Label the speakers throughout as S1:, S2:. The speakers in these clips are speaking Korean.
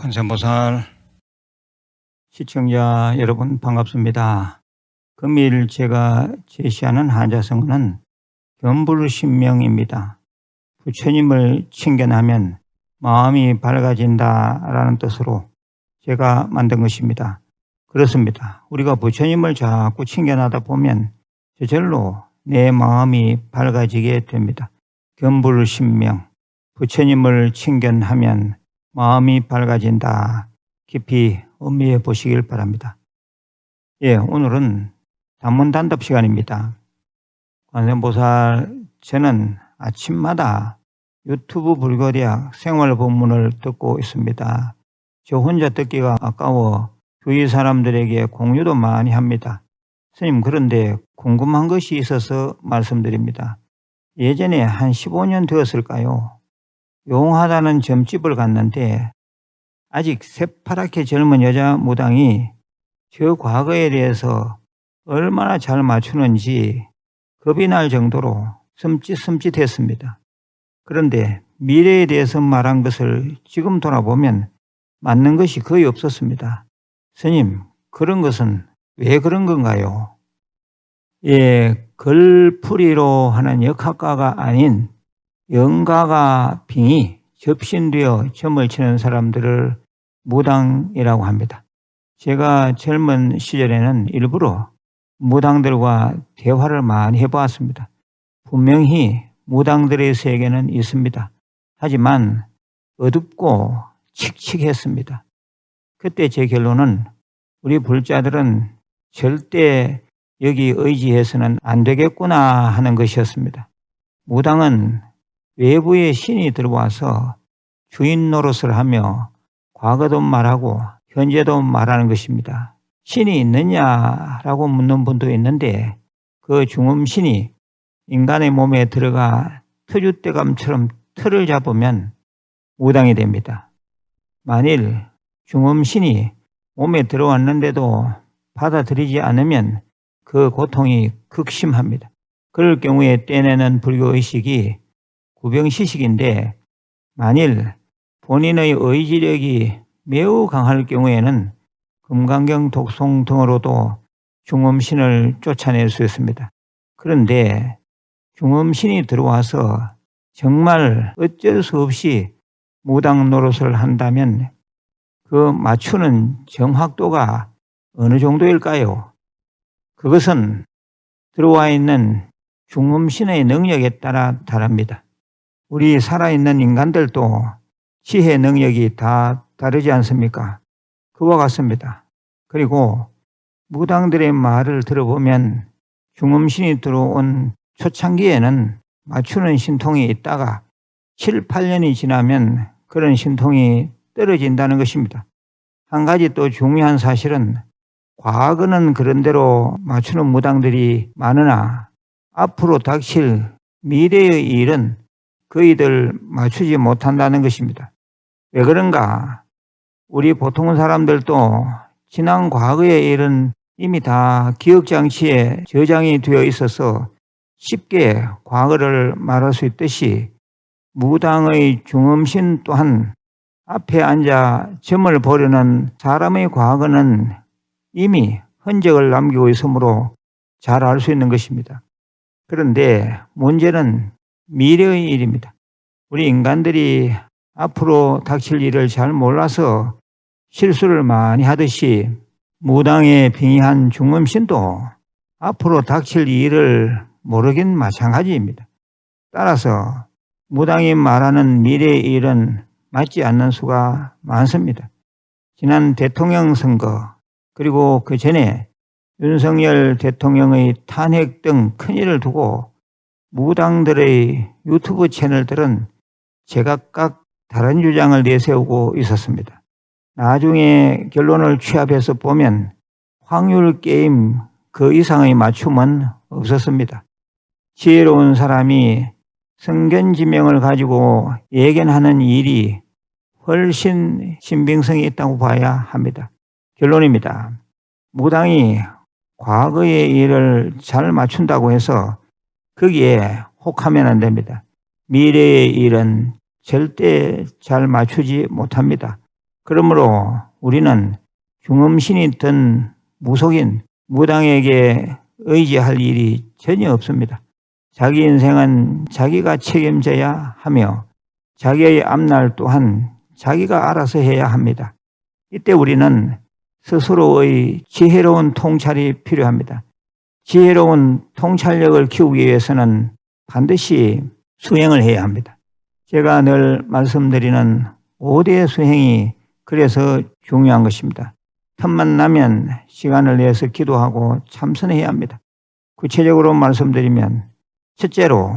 S1: 관세음보살 시청자 여러분 반갑습니다. 금일 제가 제시하는 한자성어는 견불신명입니다. 부처님을 칭견하면 마음이 밝아진다라는 뜻으로 제가 만든 것입니다. 그렇습니다. 우리가 부처님을 자꾸 칭견하다 보면 저절로 내 마음이 밝아지게 됩니다. 견불신명, 부처님을 칭견하면 마음이 밝아진다. 깊이 음미해 보시길 바랍니다. 오늘은 단문단답 시간입니다. 관세음보살, 저는 아침마다 유튜브 불교대학 생활법문을 듣고 있습니다. 저 혼자 듣기가 아까워 주위 사람들에게 공유도 많이 합니다. 스님, 그런데 궁금한 것이 있어서 말씀드립니다. 예전에 한 15년 되었을까요? 용하다는 점집을 갔는데 아직 새파랗게 젊은 여자 무당이 저 과거에 대해서 얼마나 잘 맞추는지 겁이 날 정도로 섬찟섬찟했습니다. 그런데 미래에 대해서 말한 것을 지금 돌아보면 맞는 것이 거의 없었습니다. 스님, 그런 것은 왜 그런 건가요? 걸풀이로 하는 역학가가 아닌 영가가 빙의, 접신되어 점을 치는 사람들을 무당이라고 합니다. 제가 젊은 시절에는 일부러 무당들과 대화를 많이 해보았습니다. 분명히 무당들의 세계는 있습니다. 하지만 어둡고 칙칙했습니다. 그때 제 결론은 우리 불자들은 절대 여기 의지해서는 안 되겠구나 하는 것이었습니다. 무당은 외부의 신이 들어와서 주인 노릇을 하며 과거도 말하고 현재도 말하는 것입니다. 신이 있느냐라고 묻는 분도 있는데 그 중음신이 인간의 몸에 들어가 터줏대감처럼 틀을 잡으면 무당이 됩니다. 만일 중음신이 몸에 들어왔는데도 받아들이지 않으면 그 고통이 극심합니다. 그럴 경우에 떼내는 불교의식이 구병시식인데 만일 본인의 의지력이 매우 강할 경우에는 금강경 독송 등으로도 중음신을 쫓아낼 수 있습니다. 그런데 중음신이 들어와서 정말 어쩔 수 없이 무당 노릇을 한다면 그 맞추는 정확도가 어느 정도일까요? 그것은 들어와 있는 중음신의 능력에 따라 다릅니다. 우리 살아있는 인간들도 지혜 능력이 다 다르지 않습니까? 그와 같습니다. 그리고 무당들의 말을 들어보면 중음신이 들어온 초창기에는 맞추는 신통이 있다가 7, 8년이 지나면 그런 신통이 떨어진다는 것입니다. 한 가지 또 중요한 사실은 과거는 그런 대로 맞추는 무당들이 많으나 앞으로 닥칠 미래의 일은 거의들 맞추지 못한다는 것입니다. 왜 그런가? 우리 보통 사람들도 지난 과거의 일은 이미 다 기억장치에 저장이 되어 있어서 쉽게 과거를 말할 수 있듯이 무당의 중음신 또한 앞에 앉아 점을 보려는 사람의 과거는 이미 흔적을 남기고 있으므로 잘 알 수 있는 것입니다. 그런데 문제는 미래의 일입니다. 우리 인간들이 앞으로 닥칠 일을 잘 몰라서 실수를 많이 하듯이 무당에 빙의한 중음신도 앞으로 닥칠 일을 모르긴 마찬가지입니다. 따라서 무당이 말하는 미래의 일은 맞지 않는 수가 많습니다. 지난 대통령 선거 그리고 그 전에 윤석열 대통령의 탄핵 등 큰일을 두고 무당들의 유튜브 채널들은 제각각 다른 주장을 내세우고 있었습니다. 나중에 결론을 취합해서 보면 확률 게임 그 이상의 맞춤은 없었습니다. 지혜로운 사람이 성견지명을 가지고 예견하는 일이 훨씬 신빙성이 있다고 봐야 합니다. 결론입니다. 무당이 과거의 일을 잘 맞춘다고 해서 거기에 혹하면 안 됩니다. 미래의 일은 절대 잘 맞추지 못합니다. 그러므로 우리는 중음신이 든 무속인 무당에게 의지할 일이 전혀 없습니다. 자기 인생은 자기가 책임져야 하며 자기의 앞날 또한 자기가 알아서 해야 합니다. 이때 우리는 스스로의 지혜로운 통찰이 필요합니다. 지혜로운 통찰력을 키우기 위해서는 반드시 수행을 해야 합니다. 제가 늘 말씀드리는 5대 수행이 그래서 중요한 것입니다. 틈만 나면 시간을 내서 기도하고 참선해야 합니다. 구체적으로 말씀드리면 첫째로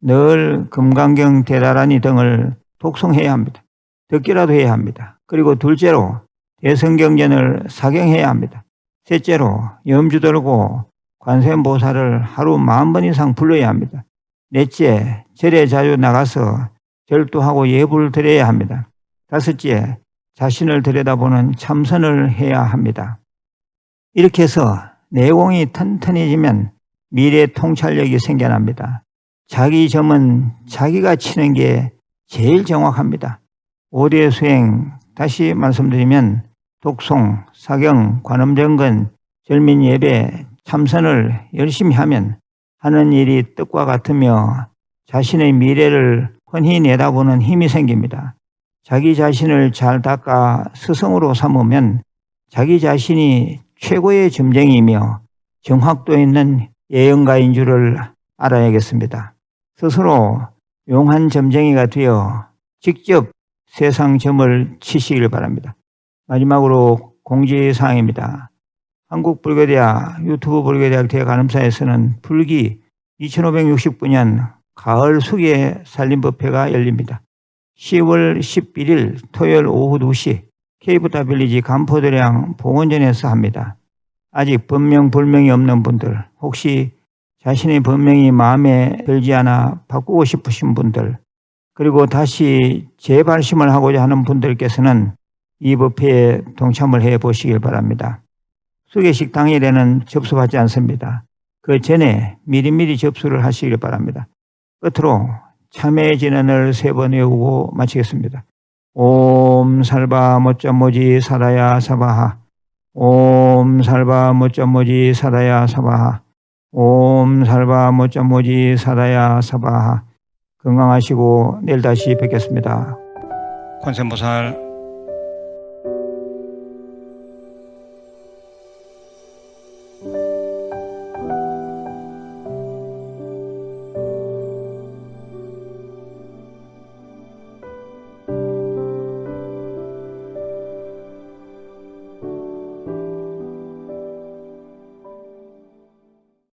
S1: 늘 금강경 대다라니 등을 독송해야 합니다. 듣기라도 해야 합니다. 그리고 둘째로 대성경전을 사경해야 합니다. 셋째로 염주 들고 관세음보살을 하루 10,000번 이상 불러야 합니다. 넷째, 절에 자주 나가서 절도하고 예불 드려야 합니다. 다섯째, 자신을 들여다보는 참선을 해야 합니다. 이렇게 해서 내공이 튼튼해지면 미래 통찰력이 생겨납니다. 자기 점은 자기가 치는 게 제일 정확합니다. 5대 수행, 다시 말씀드리면 독송, 사경, 관음정건, 절민예배, 참선을 열심히 하면 하는 일이 뜻과 같으며 자신의 미래를 훤히 내다보는 힘이 생깁니다. 자기 자신을 잘 닦아 스승으로 삼으면 자기 자신이 최고의 점쟁이이며 정확도 있는 예언가인 줄을 알아야겠습니다. 스스로 용한 점쟁이가 되어 직접 세상 점을 치시길 바랍니다. 마지막으로 공지사항입니다. 한국불교대학 유튜브 불교대학 대관음사에서는 불기 2569년 가을 수계 살림법회가 열립니다. 10월 11일 토요일 오후 2시 케이프타빌리지 간포도량 봉원전에서 합니다. 아직 법명 불명이 없는 분들, 혹시 자신의 법명이 마음에 들지 않아 바꾸고 싶으신 분들, 그리고 다시 재발심을 하고자 하는 분들께서는 이 법회에 동참을 해 보시길 바랍니다. 수계식 당일에는 접수받지 않습니다. 그 전에 미리미리 접수를 하시길 바랍니다. 끝으로 참회 진언을 3번 외우고 마치겠습니다. 옴 살바 모짜모지 사다야 사바하. 옴 살바 모짜모지 사다야 사바하. 옴 살바 모짜모지 사다야 사바하. 건강하시고 내일 다시 뵙겠습니다. 관세음보살